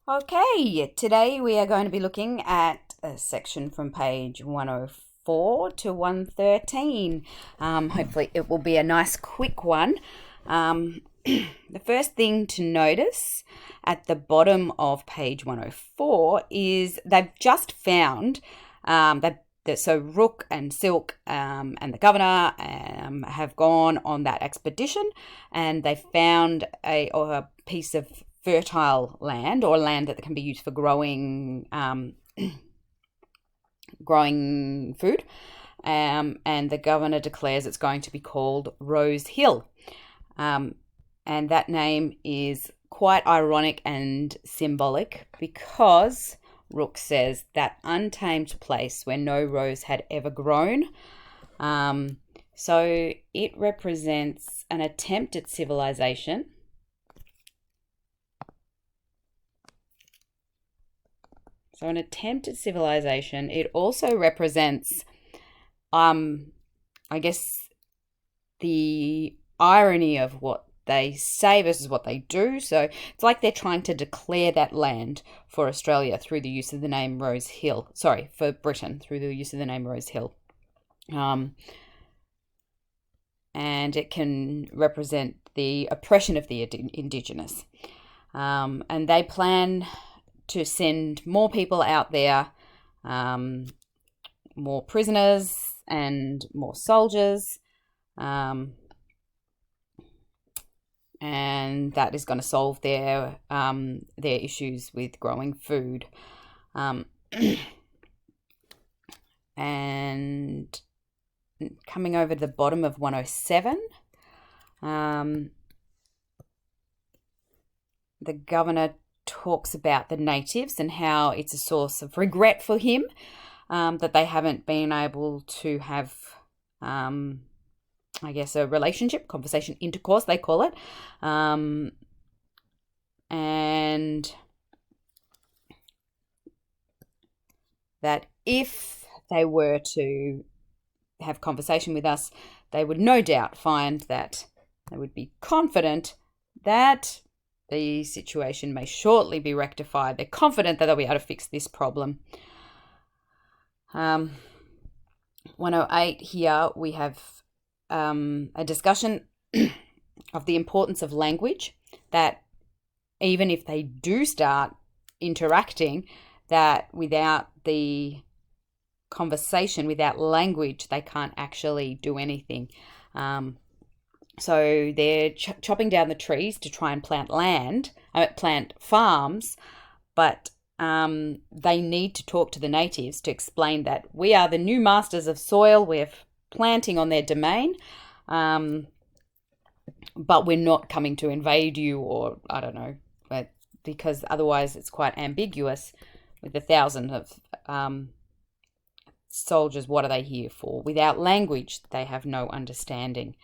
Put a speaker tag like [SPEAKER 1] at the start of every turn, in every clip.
[SPEAKER 1] Okay, today we are going to be looking at a section from page 104 to 113. Hopefully, it will be a nice quick one. The first thing to notice at the bottom of page 104 is they've just found so Rook and Silk and the governor have gone on that expedition, and they found a piece of fertile land, or land that can be used for growing food, and the governor declares it's going to be called Rose Hill, and that name is quite ironic and symbolic because Rook says that untamed place where no rose had ever grown. So it represents an attempt at civilization. So an attempt at civilization. It also represents, I guess, the irony of what they say versus what they do. So it's like they're trying to declare that land for Australia through the use of the name Rose Hill. Sorry, for Britain through the use of the name Rose Hill. And it can represent the oppression of the Indigenous. And they plan to send more people out there, more prisoners and more soldiers, and that is going to solve their issues with growing food. And coming over to the bottom of 107, the governor talks about the natives and how it's a source of regret for him that they haven't been able to have, I guess, a relationship, conversation, intercourse, they call it. And that if they were to have conversation with us, they would no doubt find that they would be confident that the situation may shortly be rectified. They're confident that they'll be able to fix this problem. 108 here we have a discussion of the importance of language, that even if they do start interacting, that without the conversation, without language, they can't actually do anything. So they're chopping down the trees to try and plant farms, but they need to talk to the natives to explain that we are the new masters of soil. We're planting on their domain, but we're not coming to invade you, or I don't know, but because otherwise it's quite ambiguous with 1,000 of soldiers. What are they here for? Without language, they have no understanding.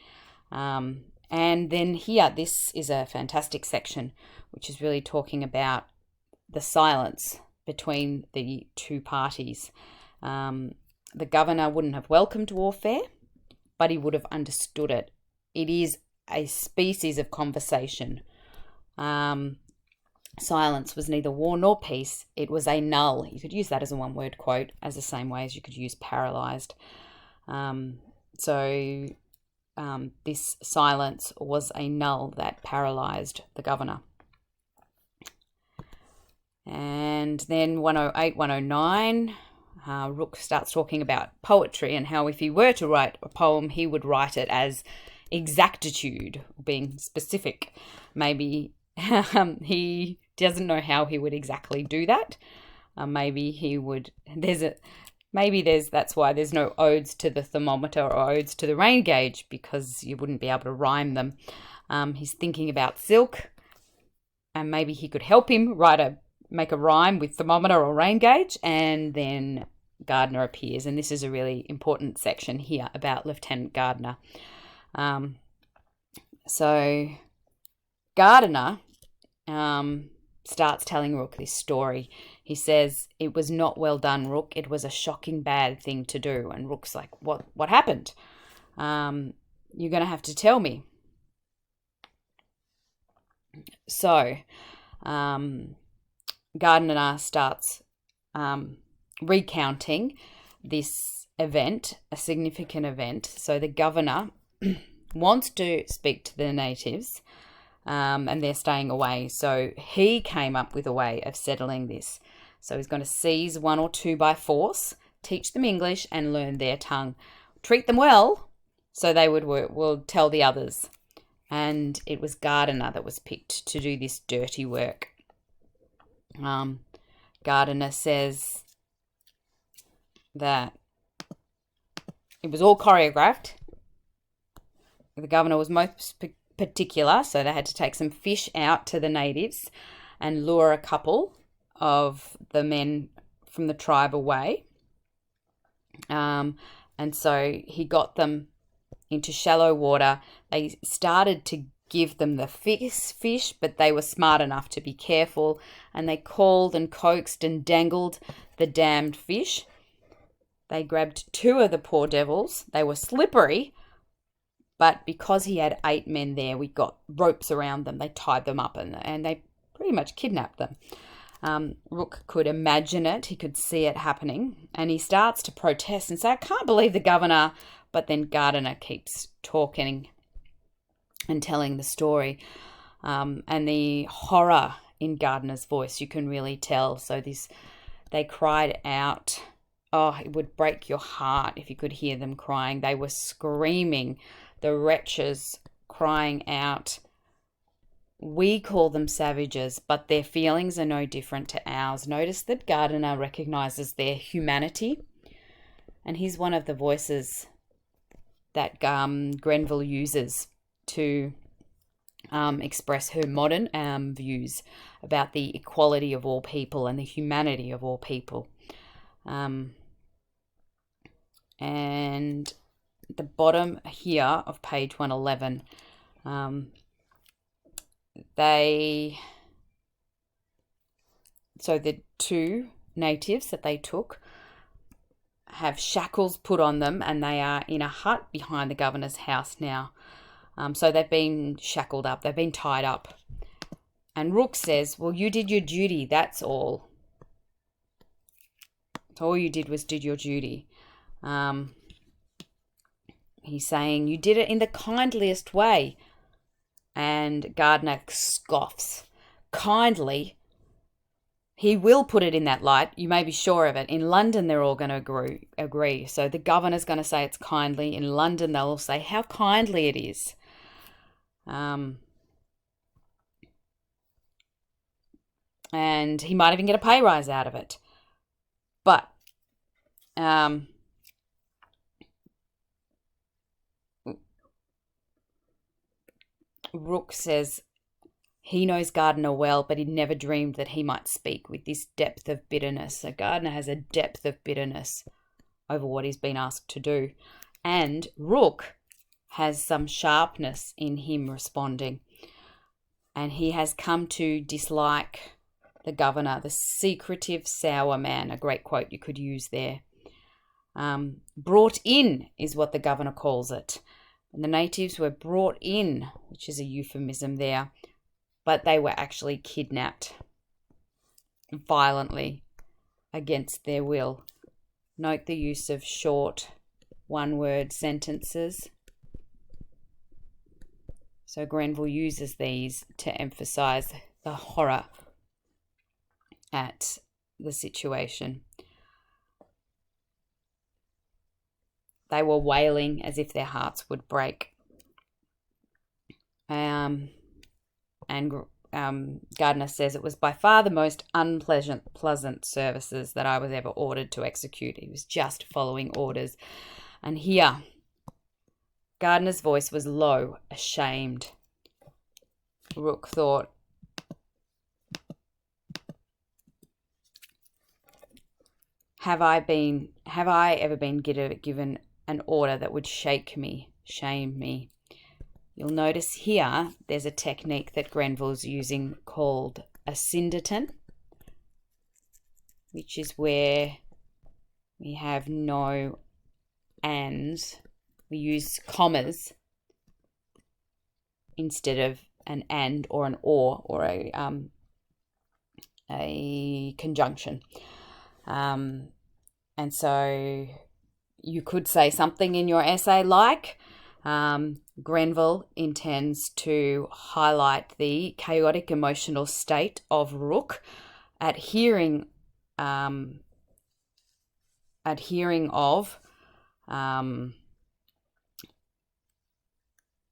[SPEAKER 1] And then here, this is a fantastic section, which is really talking about the silence between the two parties. The governor wouldn't have welcomed warfare, but he would have understood it. It is a species of conversation. Silence was neither war nor peace. It was a null. You could use that as a one-word quote, as the same way as you could use paralysed. This silence was a null that paralysed the governor. And then 108, 109, Rook starts talking about poetry and how if he were to write a poem, he would write it as exactitude, being specific. Maybe he doesn't know how he would exactly do that. Maybe he would. That's why there's no odes to the thermometer or odes to the rain gauge, because you wouldn't be able to rhyme them. He's thinking about Silk, and maybe he could help him make a rhyme with thermometer or rain gauge, and then Gardner appears. And this is a really important section here about Lieutenant Gardner. So Gardner starts telling Rook this story. He says, "It was not well done, Rook. It was a shocking bad thing to do." And Rook's like, What happened? You're going to have to tell me. So Gardiner starts recounting this event, a significant event. So the governor wants to speak to the natives, and they're staying away. So he came up with a way of settling this. So he's going to seize one or two by force, teach them English, and learn their tongue. Treat them well, so they will tell the others. And it was Gardiner that was picked to do this dirty work. Gardiner says that it was all choreographed. The governor was most particular, so they had to take some fish out to the natives and lure a couple of the men from the tribe away. And so he got them into shallow water. They started to give them the fish, but they were smart enough to be careful, and they called and coaxed and dangled the damned fish. They grabbed two of the poor devils. They were slippery, but because he had 8 men there, we got ropes around them. They tied them up and they pretty much kidnapped them. Rook could imagine it. He could see it happening, and he starts to protest and say, I can't believe the governor. But then Gardiner keeps talking and telling the story. And the horror in Gardiner's voice, you can really tell. So they cried out. Oh, it would break your heart if you could hear them crying. They were screaming, the wretches crying out. We call them savages, but their feelings are no different to ours. Notice that Gardiner recognises their humanity, and he's one of the voices that Grenville uses to express her modern views about the equality of all people and the humanity of all people. And at the bottom here of page 111, so the 2 natives that they took have shackles put on them, and they are in a hut behind the governor's house now. So they've been shackled up, they've been tied up. And Rook says, well, you did your duty, that's all. So all you did was did your duty. He's saying, you did it in the kindliest way. And Gardiner scoffs. Kindly? He will put it in that light. You may be sure of it. In London, they're all going to agree. So the governor's going to say it's kindly. In London, they'll all say how kindly it is. And he might even get a pay rise out of it. But Rook says he knows Gardiner well, but he never dreamed that he might speak with this depth of bitterness. So Gardiner has a depth of bitterness over what he's been asked to do. And Rook has some sharpness in him responding. And he has come to dislike the governor, the secretive, sour man, a great quote you could use there. Brought in is what the governor calls it. And the natives were brought in, which is a euphemism there, but they were actually kidnapped violently against their will. Note the use of short one-word sentences. So Grenville uses these to emphasize the horror at the situation. They were wailing as if their hearts would break. And Gardiner says it was by far the most unpleasant services that I was ever ordered to execute. He was just following orders. And here, Gardiner's voice was low, ashamed. Rook thought, have I ever been given an order that would shame me? You'll notice here there's a technique that Grenville's using called a syndeton, which is where we have no ands. We use commas instead of an and or an or a a conjunction. And so you could say something in your essay like, Grenville intends to highlight the chaotic emotional state of Rook at hearing of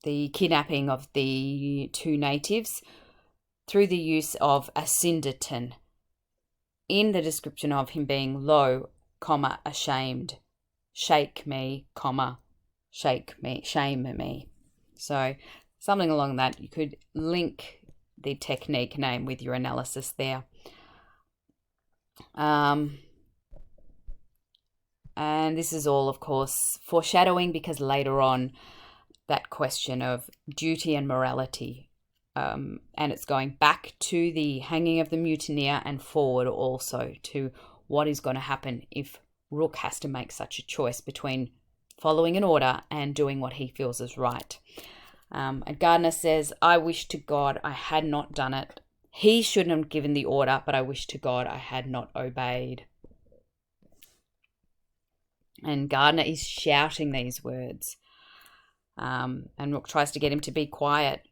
[SPEAKER 1] the kidnapping of the two natives through the use of a syndeton in the description of him being low, ashamed, shake me, shame me. So something along that. You could link the technique name with your analysis there. And this is all, of course, foreshadowing, because later on that question of duty and morality, and it's going back to the hanging of the mutineer and forward also to what is going to happen if Rook has to make such a choice between following an order and doing what he feels is right. And Gardner says, I wish to God I had not done it. He shouldn't have given the order, but I wish to God I had not obeyed. And Gardner is shouting these words. And Rook tries to get him to be quiet.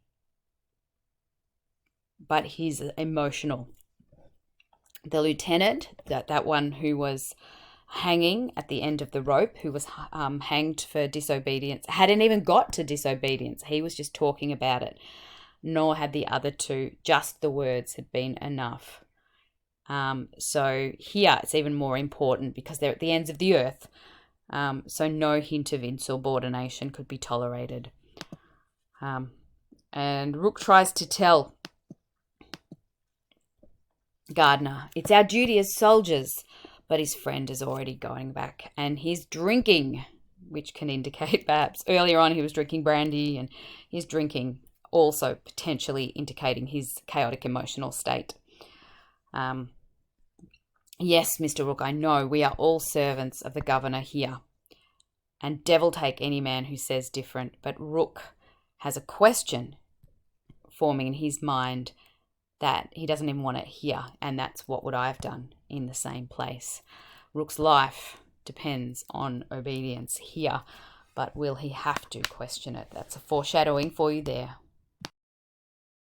[SPEAKER 1] But he's emotional. The lieutenant, that one who was hanging at the end of the rope, who was hanged for disobedience, hadn't even got to disobedience. He was just talking about it. Nor had the other two. Just the words had been enough. So here it's even more important because they're at the ends of the earth. So no hint of insubordination could be tolerated. And Rook tries to tell Gardner, it's our duty as soldiers, but his friend is already going back and he's drinking, which can indicate perhaps earlier on he was drinking brandy, and he's drinking, also potentially indicating his chaotic emotional state. Yes, Mr. Rook, I know we are all servants of the governor here, and devil take any man who says different, but Rook has a question forming in his mind that he doesn't even want to hear, and that's what would I have done in the same place. Rook's life depends on obedience here, but will he have to question it? That's a foreshadowing for you there.